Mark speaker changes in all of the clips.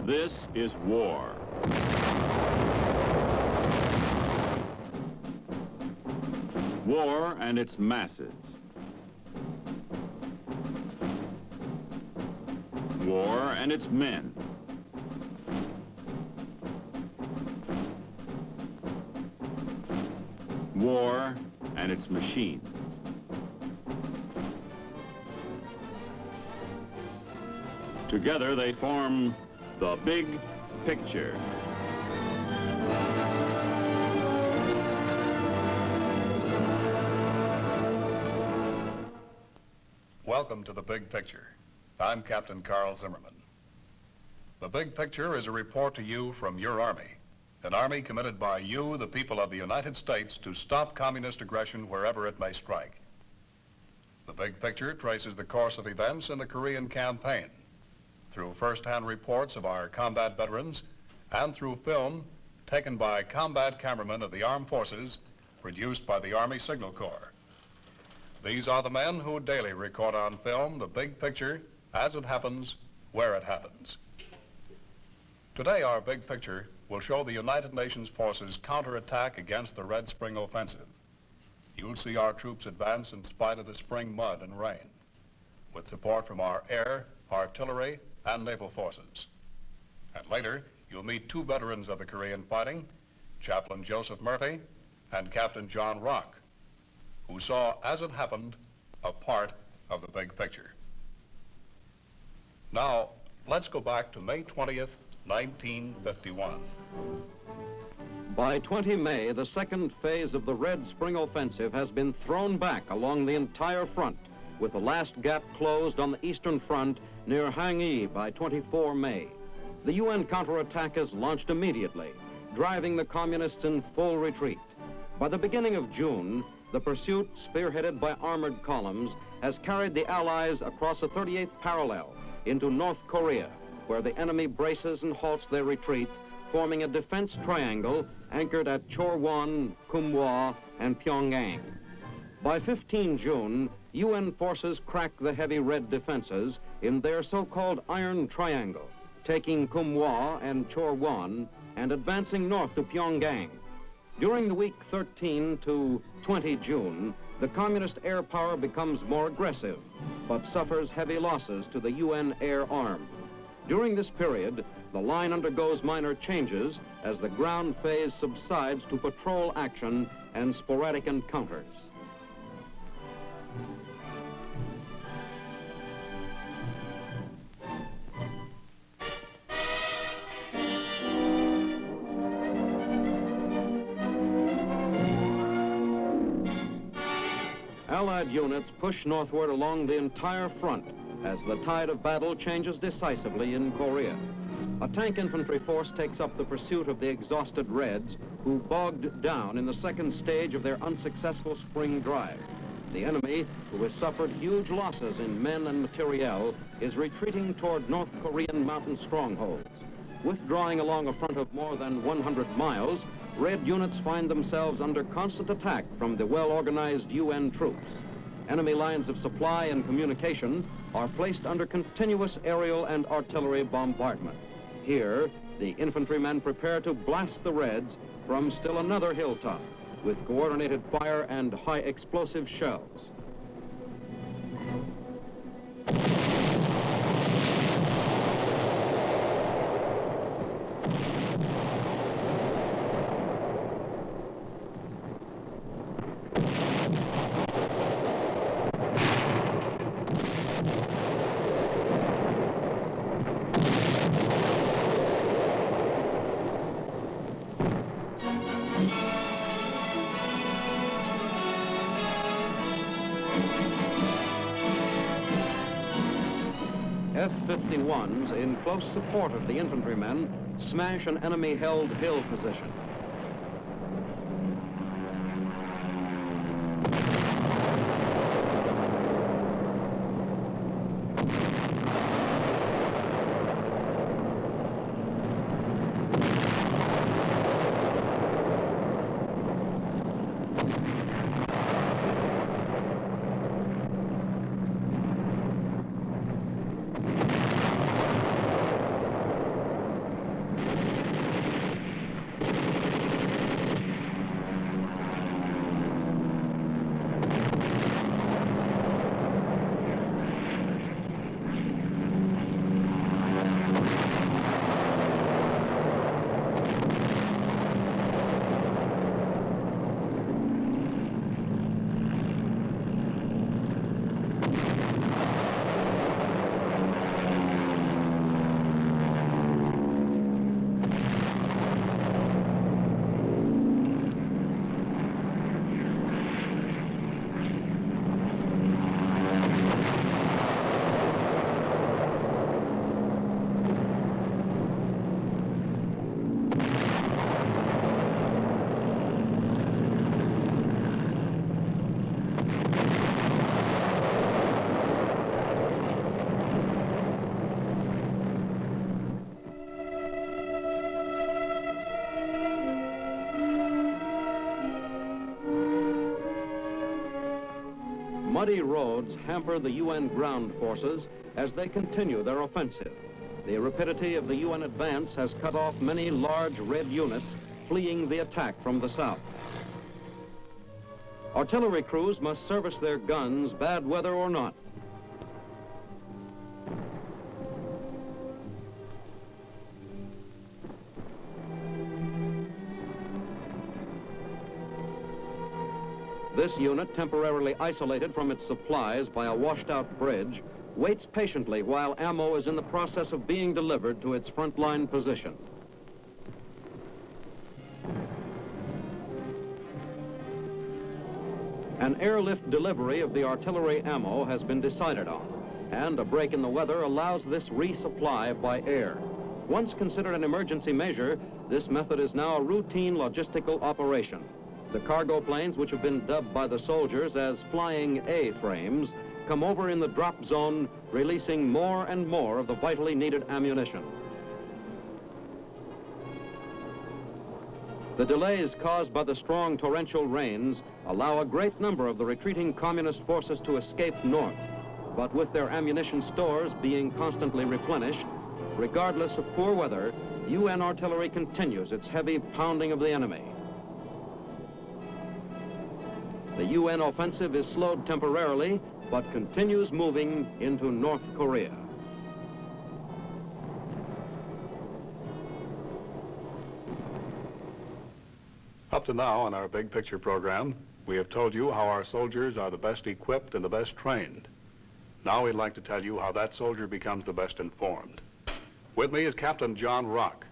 Speaker 1: This is war. War and its masses. War and its men. War and its machines. Together they form the big picture.
Speaker 2: Welcome to the Big Picture. I'm Captain Carl Zimmerman. The Big Picture is a report to you from your Army, an Army committed by you, the people of the United States, to stop communist aggression wherever it may strike. The Big Picture traces the course of events in the Korean campaign through first-hand reports of our combat veterans and through film taken by combat cameramen of the armed forces produced by the Army Signal Corps. These are the men who daily record on film the big picture as it happens, where it happens. Today, our big picture will show the United Nations forces counterattack against the Red Spring Offensive. You'll see our troops advance in spite of the spring mud and rain, with support from our air, artillery, and naval forces. And later, you'll meet two veterans of the Korean fighting, Chaplain Joseph Murphy and Captain John Rock, who saw, as it happened, a part of the big picture. Now, let's go back to May 20th, 1951.
Speaker 3: By 20 May, the second phase of the Red Spring Offensive has been thrown back along the entire front, with the last gap closed on the eastern front near Hangui by 24 May. The UN counterattack is launched immediately, driving the communists in full retreat. By the beginning of June, the pursuit, spearheaded by armored columns, has carried the Allies across the 38th parallel into North Korea, where the enemy braces and halts their retreat, forming a defense triangle anchored at Chorwon, Kumhwa, and Pyongyang. By 15 June, UN forces crack the heavy red defenses in their so-called Iron Triangle, taking Kumhwa and Chorwon and advancing north to Pyongyang. During the week 13 to 20 June, the communist air power becomes more aggressive, but suffers heavy losses to the UN air arm. During this period, the line undergoes minor changes as the ground phase subsides to patrol action and sporadic encounters. Allied units push northward along the entire front as the tide of battle changes decisively in Korea. A tank infantry force takes up the pursuit of the exhausted Reds, who bogged down in the second stage of their unsuccessful spring drive. The enemy, who has suffered huge losses in men and materiel, is retreating toward North Korean mountain strongholds. Withdrawing along a front of more than 100 miles, Red units find themselves under constant attack from the well-organized UN troops. Enemy lines of supply and communication are placed under continuous aerial and artillery bombardment. Here, the infantrymen prepare to blast the Reds from still another hilltop with coordinated fire and high explosive shells. F-51s, in close support of the infantrymen, smash an enemy-held hill position. muddy roads hamper the UN ground forces as they continue their offensive. The rapidity of the UN advance has cut off many large red units fleeing the attack from the south. Artillery crews must service their guns, bad weather or not. This unit, temporarily isolated from its supplies by a washed-out bridge, waits patiently while ammo is in the process of being delivered to its frontline position. An airlift delivery of the artillery ammo has been decided on, and a break in the weather allows this resupply by air. Once considered an emergency measure, this method is now a routine logistical operation. The cargo planes, which have been dubbed by the soldiers as flying A-frames, come over in the drop zone, releasing more and more of the vitally needed ammunition. The delays caused by the strong torrential rains allow a great number of the retreating communist forces to escape north, but with their ammunition stores being constantly replenished, regardless of poor weather, UN artillery continues its heavy pounding of the enemy. The UN offensive is slowed temporarily, but continues moving into North Korea.
Speaker 2: Up to now on our Big Picture program, we have told you how our soldiers are the best equipped and the best trained. Now we'd like to tell you how that soldier becomes the best informed. With me is Captain John Rock,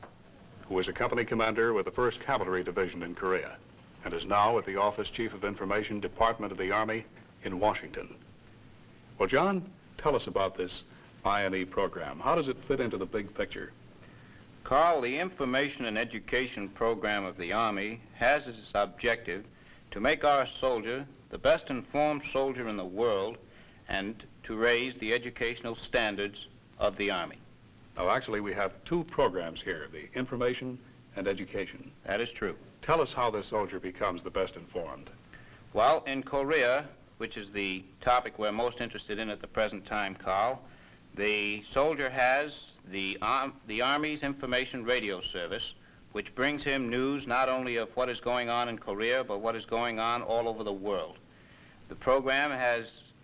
Speaker 2: who is a company commander with the 1st Cavalry Division in Korea, and is now at the Office Chief of Information Department of the Army in Washington. Well, John, tell us about this I&E program. How does it fit into the big picture?
Speaker 4: Carl, the information and education program of the Army has as its objective to make our soldier the best informed soldier in the world and to raise the educational standards of the Army.
Speaker 2: Now, actually, we have two programs here, the information and education.
Speaker 4: That is true.
Speaker 2: Tell us how the soldier becomes the best informed.
Speaker 4: Well, in Korea, which is the topic we're most interested in at the present time, Carl, the soldier has the Army's information radio service, which brings him news not only of what is going on in Korea, but what is going on all over the world. The program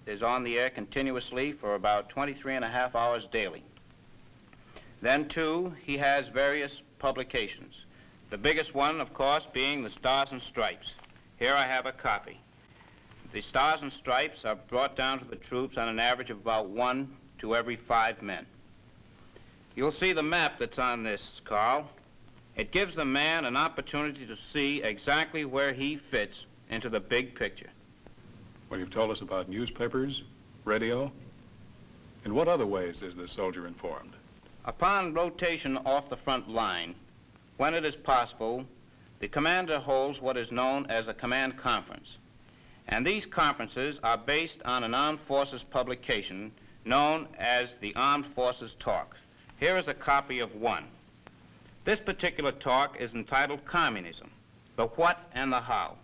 Speaker 4: is on the air continuously for about 23.5 hours daily. Then, too, he has various publications. The biggest one, of course, being the Stars and Stripes. Here I have a copy. The Stars and Stripes are brought down to the troops on an average of about 1 to every 5 men. You'll see the map that's on this, Carl. It gives the man an opportunity to see exactly where he fits into the big picture.
Speaker 2: Well, you've told us about newspapers, radio. In what other ways is the soldier informed?
Speaker 4: Upon rotation off the front line, when it is possible, the commander holds what is known as a command conference. And these conferences are based on an armed forces publication known as the Armed Forces Talk. Here is a copy of one. This particular talk is entitled Communism, the What and the How.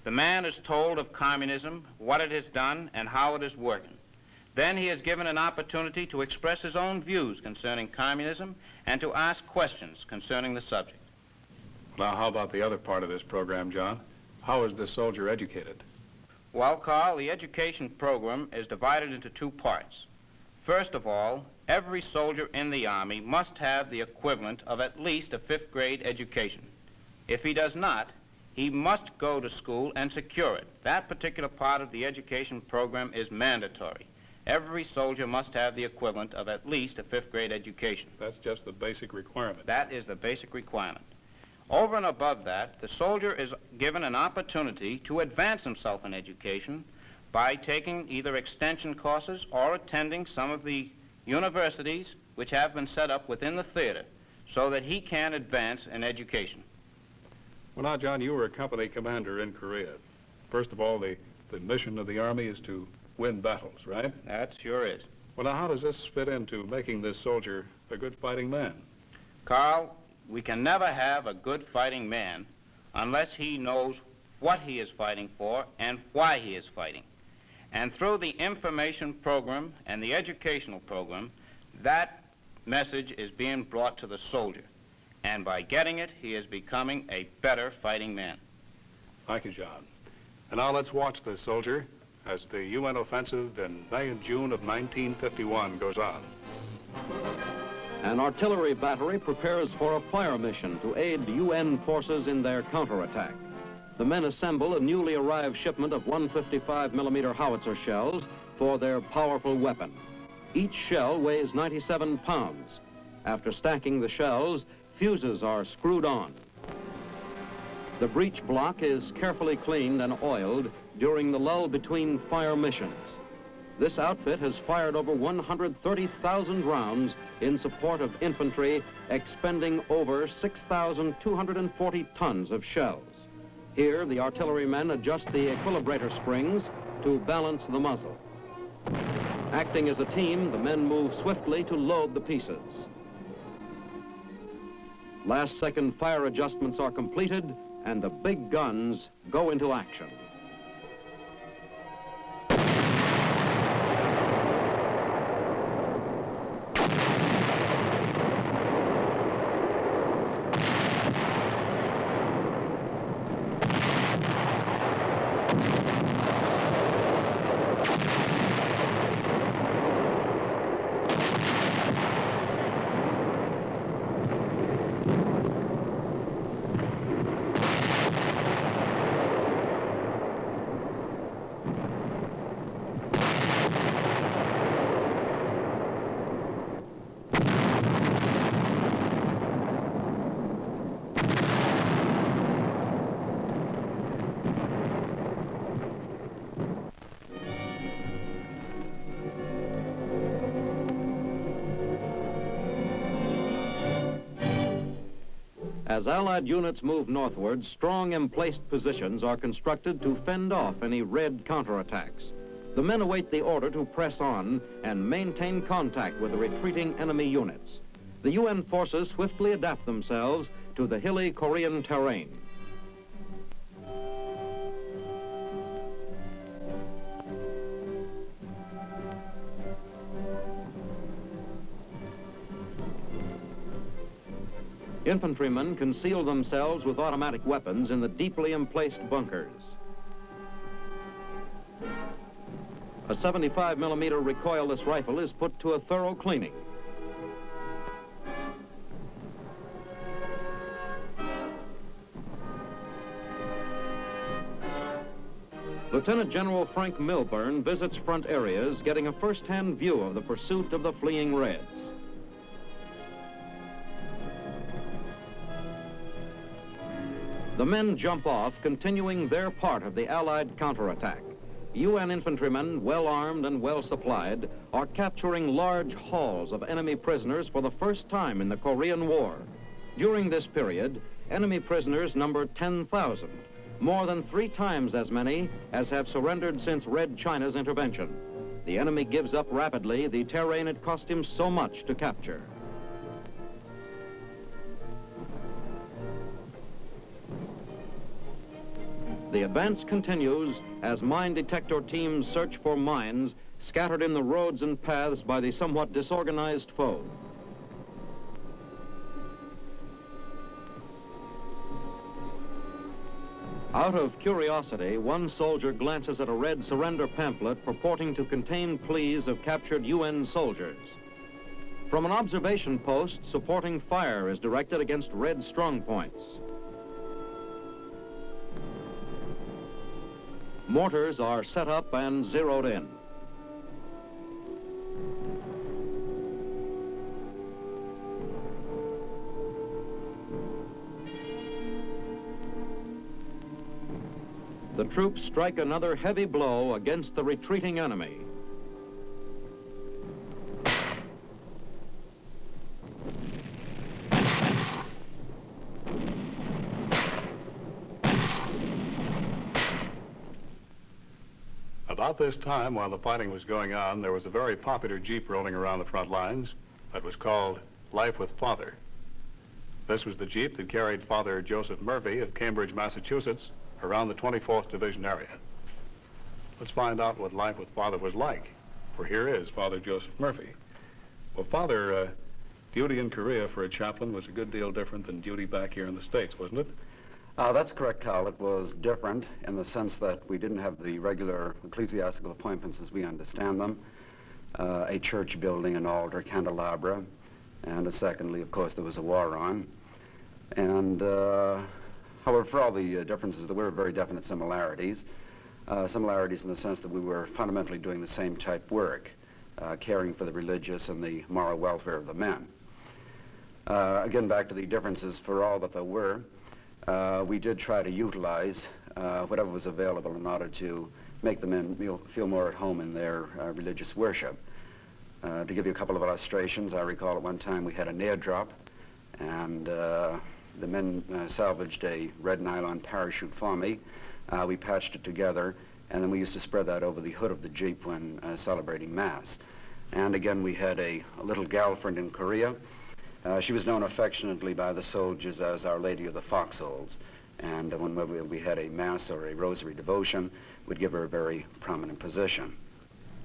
Speaker 4: The man is told of communism, what it has done, and how it is working. Then he is given an opportunity to express his own views concerning communism and to ask questions concerning the subject.
Speaker 2: Now, how about the other part of this program, John? How is the soldier educated?
Speaker 4: Well, Carl, the education program is divided into two parts. First of all, every soldier in the Army must have the equivalent of at least a 5th grade education. If he does not, he must go to school and secure it. That particular part of the education program is mandatory. Every soldier must have the equivalent of at least a 5th grade education.
Speaker 2: That's just the basic requirement.
Speaker 4: That is the basic requirement. Over and above that, the soldier is given an opportunity to advance himself in education by taking either extension courses or attending some of the universities which have been set up within the theater so that he can advance in education.
Speaker 2: Well, now, John, you were a company commander in Korea. First of all, the mission of the Army is to win battles, right?
Speaker 4: That sure is.
Speaker 2: Well, now, how does this fit into making this soldier a good fighting man?
Speaker 4: Carl, we can never have a good fighting man unless he knows what he is fighting for and why he is fighting. And through the information program and the educational program, that message is being brought to the soldier. And by getting it, he is becoming a better fighting man.
Speaker 2: Thank you, John. And now let's watch this soldier as the UN offensive in May and June of 1951 goes on.
Speaker 3: An artillery battery prepares for a fire mission to aid UN forces in their counterattack. The men assemble a newly arrived shipment of 155mm howitzer shells for their powerful weapon. Each shell weighs 97 pounds. After stacking the shells, fuses are screwed on. The breech block is carefully cleaned and oiled during the lull between fire missions. This outfit has fired over 130,000 rounds in support of infantry, expending over 6,240 tons of shells. Here, the artillerymen adjust the equilibrator springs to balance the muzzle. Acting as a team, the men move swiftly to load the pieces. Last-second fire adjustments are completed, and the big guns go into action. As Allied units move northward, strong emplaced positions are constructed to fend off any Red counterattacks. The men await the order to press on and maintain contact with the retreating enemy units. The UN forces swiftly adapt themselves to the hilly Korean terrain. Infantrymen conceal themselves with automatic weapons in the deeply emplaced bunkers. A 75mm recoilless rifle is put to a thorough cleaning. Lieutenant General Frank Milburn visits front areas, getting a first-hand view of the pursuit of the fleeing Reds. The men jump off, continuing their part of the Allied counterattack. UN infantrymen, well-armed and well-supplied, are capturing large hauls of enemy prisoners for the first time in the Korean War. During this period, enemy prisoners numbered 10,000, more than 3 times as many as have surrendered since Red China's intervention. The enemy gives up rapidly the terrain it cost him so much to capture. The advance continues as mine detector teams search for mines scattered in the roads and paths by the somewhat disorganized foe. Out of curiosity, one soldier glances at a Red surrender pamphlet purporting to contain pleas of captured UN soldiers. From an observation post, supporting fire is directed against Red strongpoints. Mortars are set up and zeroed in. The troops strike another heavy blow against the retreating enemy.
Speaker 2: About this time, while the fighting was going on, there was a very popular Jeep rolling around the front lines that was called Life with Father. This was the Jeep that carried Father Joseph Murphy of Cambridge, Massachusetts, around the 24th Division area. Let's find out what life with Father was like. For here is Father Joseph Murphy. Well, Father, duty in Korea for a chaplain was a good deal different than duty back here in the States, wasn't it?
Speaker 5: That's correct, Carl. It was different in the sense that we didn't have the regular ecclesiastical appointments as we understand them. A church building, an altar, candelabra, and secondly, of course, there was a war on. And, however, for all the differences, there were very definite similarities. Similarities in the sense that we were fundamentally doing the same type work, caring for the religious and the moral welfare of the men. Again, back to the differences for all that there were, we did try to utilize whatever was available in order to make the men feel more at home in their religious worship. To give you a couple of illustrations, I recall at one time we had a nail drop, and the men salvaged a red nylon parachute for me. We patched it together, and then we used to spread that over the hood of the Jeep when celebrating Mass. And again, we had a little gal friend in Korea. She was known affectionately by the soldiers as Our Lady of the Foxholes. And when we had a Mass or a Rosary devotion, we'd give her a very prominent position.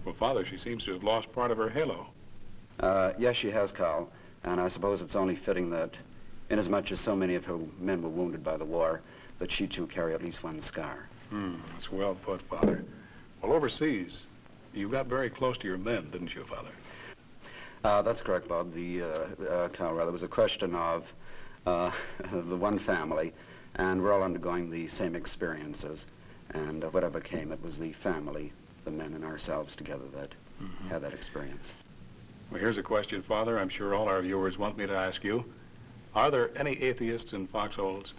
Speaker 2: Well, Father, she seems to have lost part of her halo.
Speaker 5: Yes, she has, Carl. And I suppose it's only fitting that, inasmuch as so many of her men were wounded by the war, that she too carry at least one scar.
Speaker 2: That's well put, Father. Well, overseas, you got very close to your men, didn't you, Father?
Speaker 5: That's correct, Bob. Carl, rather, it was a question of the one family, and we're all undergoing the same experiences. And whatever came, it was the family, the men and ourselves together that had that experience.
Speaker 2: Well, here's a question, Father, I'm sure all our viewers want me to ask you. Are there any atheists in foxholes?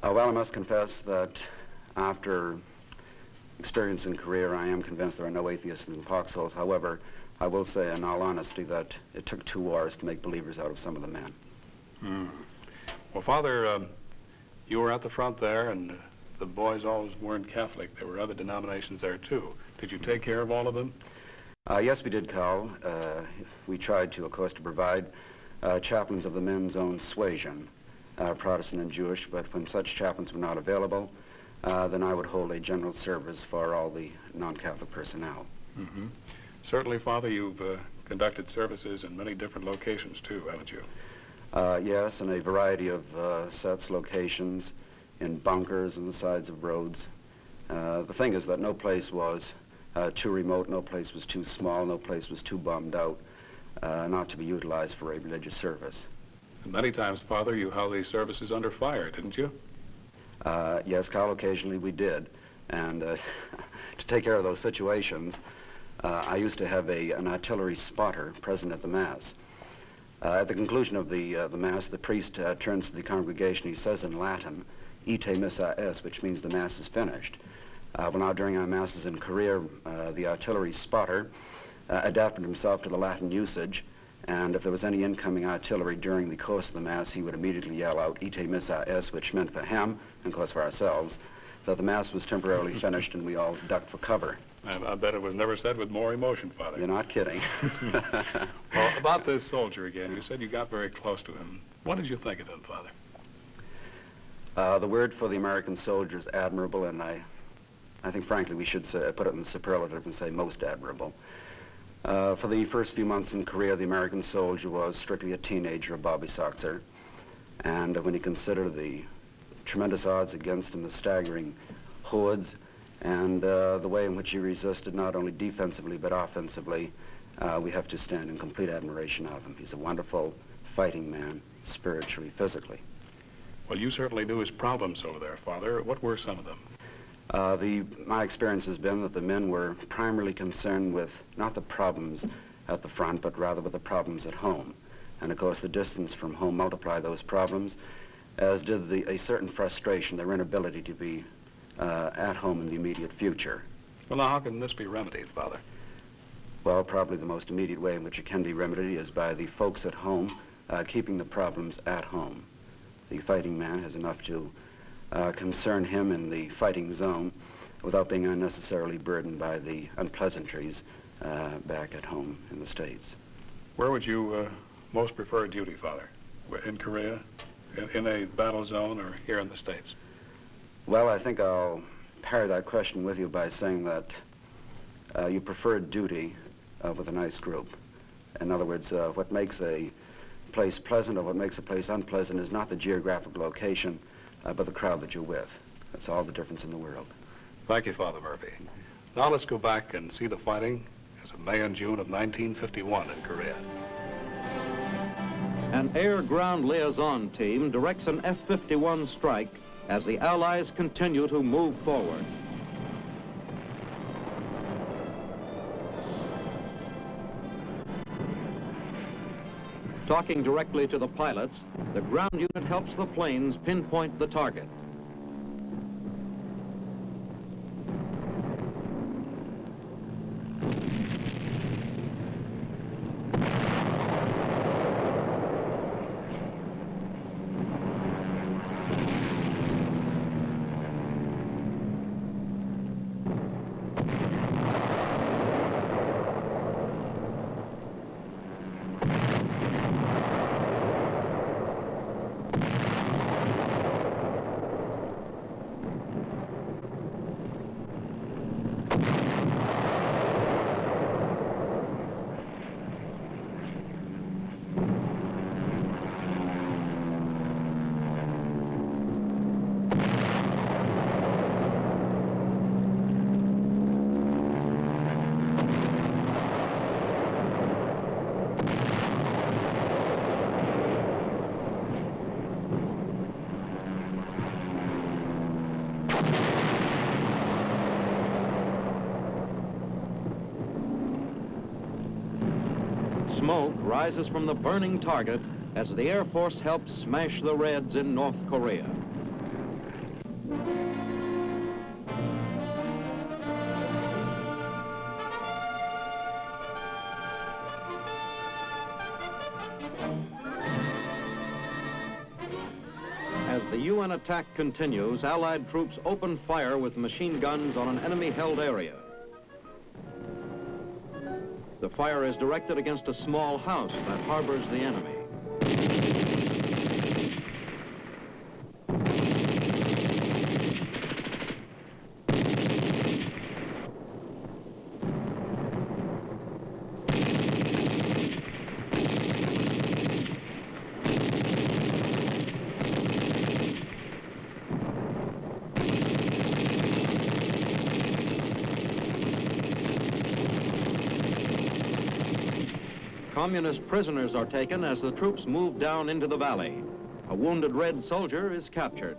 Speaker 5: Well, I must confess that after experience in Korea, I am convinced there are no atheists in foxholes. However, I will say in all honesty that it took 2 wars to make believers out of some of the men.
Speaker 2: Well, Father, you were at the front there, and the boys always weren't Catholic. There were other denominations there, too. Did you take care of all of them?
Speaker 5: Yes, we did, Carl. We tried to, of course, to provide chaplains of the men's own suasion, Protestant and Jewish, but when such chaplains were not available, then I would hold a general service for all the non-Catholic personnel.
Speaker 2: Certainly, Father, you've conducted services in many different locations, too, haven't you?
Speaker 5: Yes, in a variety of sets, locations, in bunkers and the sides of roads. The thing is that no place was too remote, no place was too small, no place was too bombed out not to be utilized for a religious service.
Speaker 2: And many times, Father, you held these services under fire, didn't you?
Speaker 5: Yes, Carl, occasionally we did. And to take care of those situations, I used to have an artillery spotter present at the Mass. At the conclusion of the Mass, the priest turns to the congregation. He says in Latin, "Ite missa est," which means the Mass is finished. Well, now during our Masses in Korea, the artillery spotter adapted himself to the Latin usage, and if there was any incoming artillery during the course of the Mass, he would immediately yell out, "Ite missa est," which meant for him, and of course for ourselves, that the Mass was temporarily finished and we all ducked for cover.
Speaker 2: I bet it was never said with more emotion, Father.
Speaker 5: You're not kidding.
Speaker 2: Well, about this soldier again, you said you got very close to him. What did you think of him, Father?
Speaker 5: The word for the American soldier is admirable, and I think, frankly, we should put it in the superlative and say most admirable. For the first few months in Korea, the American soldier was strictly a teenager, a Bobby Soxer. And when you consider the tremendous odds against him, the staggering hordes, and the way in which he resisted not only defensively but offensively, we have to stand in complete admiration of him. He's a wonderful fighting man, spiritually, physically.
Speaker 2: Well, you certainly knew his problems over there, Father. What were some of them?
Speaker 5: My experience has been that the men were primarily concerned with not the problems at the front, but rather with the problems at home. And of course, the distance from home multiplied those problems, as did a certain frustration, their inability to be at home in the immediate future.
Speaker 2: Well, now, how can this be remedied, Father?
Speaker 5: Well, probably the most immediate way in which it can be remedied is by the folks at home keeping the problems at home. The fighting man has enough to concern him in the fighting zone without being unnecessarily burdened by the unpleasantries back at home in the States.
Speaker 2: Where would you most prefer duty, Father? In Korea, in a battle zone, or here in the States?
Speaker 5: Well, I think I'll pair that question with you by saying that you preferred duty with a nice group. In other words, what makes a place pleasant or what makes a place unpleasant is not the geographic location, but the crowd that you're with. That's all the difference in the world.
Speaker 2: Thank you, Father Murphy. Now let's go back and see the fighting as of May and June of 1951 in Korea.
Speaker 3: An air-ground liaison team directs an F-51 strike as the Allies continue to move forward. Talking directly to the pilots, the ground unit helps the planes pinpoint the target. Smoke rises from the burning target as the Air Force helps smash the Reds in North Korea. As the UN attack continues, Allied troops open fire with machine guns on an enemy-held area. The fire is directed against a small house that harbors the enemy. Communist prisoners are taken as the troops move down into the valley. A wounded Red soldier is captured.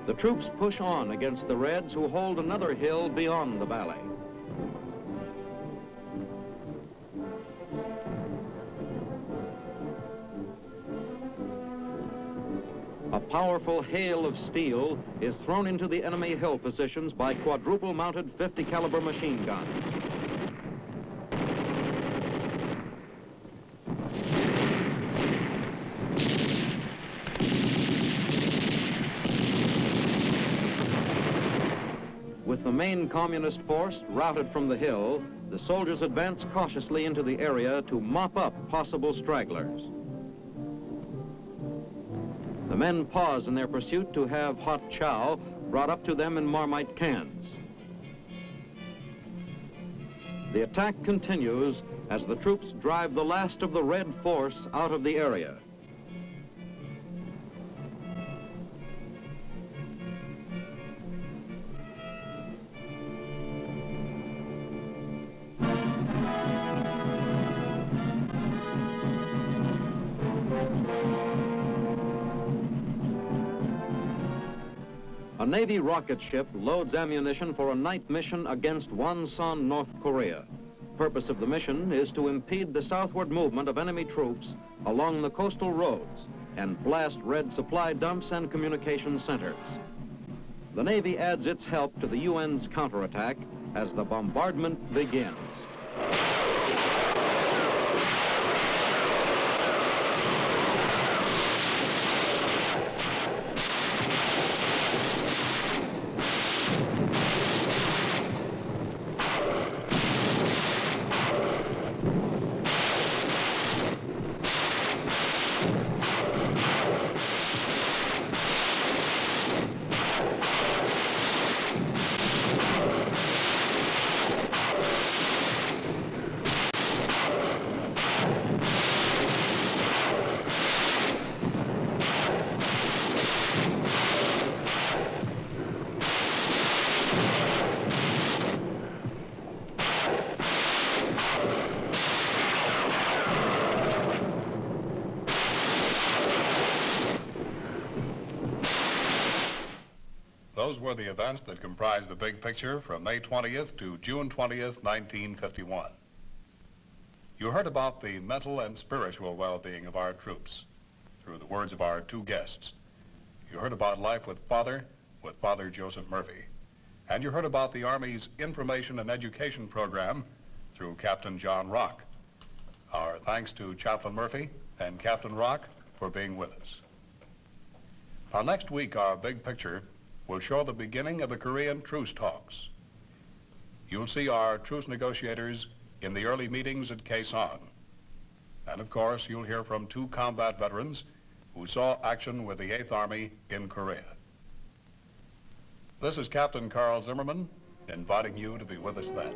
Speaker 3: The troops push on against the Reds, who hold another hill beyond the valley. A powerful hail of steel is thrown into the enemy hill positions by quadruple-mounted 50 caliber machine guns. With the main communist force routed from the hill, the soldiers advance cautiously into the area to mop up possible stragglers. The men pause in their pursuit to have hot chow brought up to them in Marmite cans. The attack continues as the troops drive the last of the Red force out of the area. A Navy rocket ship loads ammunition for a night mission against Wonsan, North Korea. Purpose of the mission is to impede the southward movement of enemy troops along the coastal roads and blast Red supply dumps and communication centers. The Navy adds its help to the UN's counterattack as the bombardment begins.
Speaker 2: those were the events that comprised the big picture from May 20th to June 20th, 1951. You heard about the mental and spiritual well-being of our troops through the words of our two guests. You heard about life with Father Joseph Murphy. And you heard about the Army's information and education program through Captain John Rock. Our thanks to Chaplain Murphy and Captain Rock for being with us. Now, next week, our big picture will show the beginning of the Korean truce talks. You'll see our truce negotiators in the early meetings at Kaesong. And of course, you'll hear from two combat veterans who saw action with the 8th Army in Korea. This is Captain Carl Zimmerman inviting you to be with us then.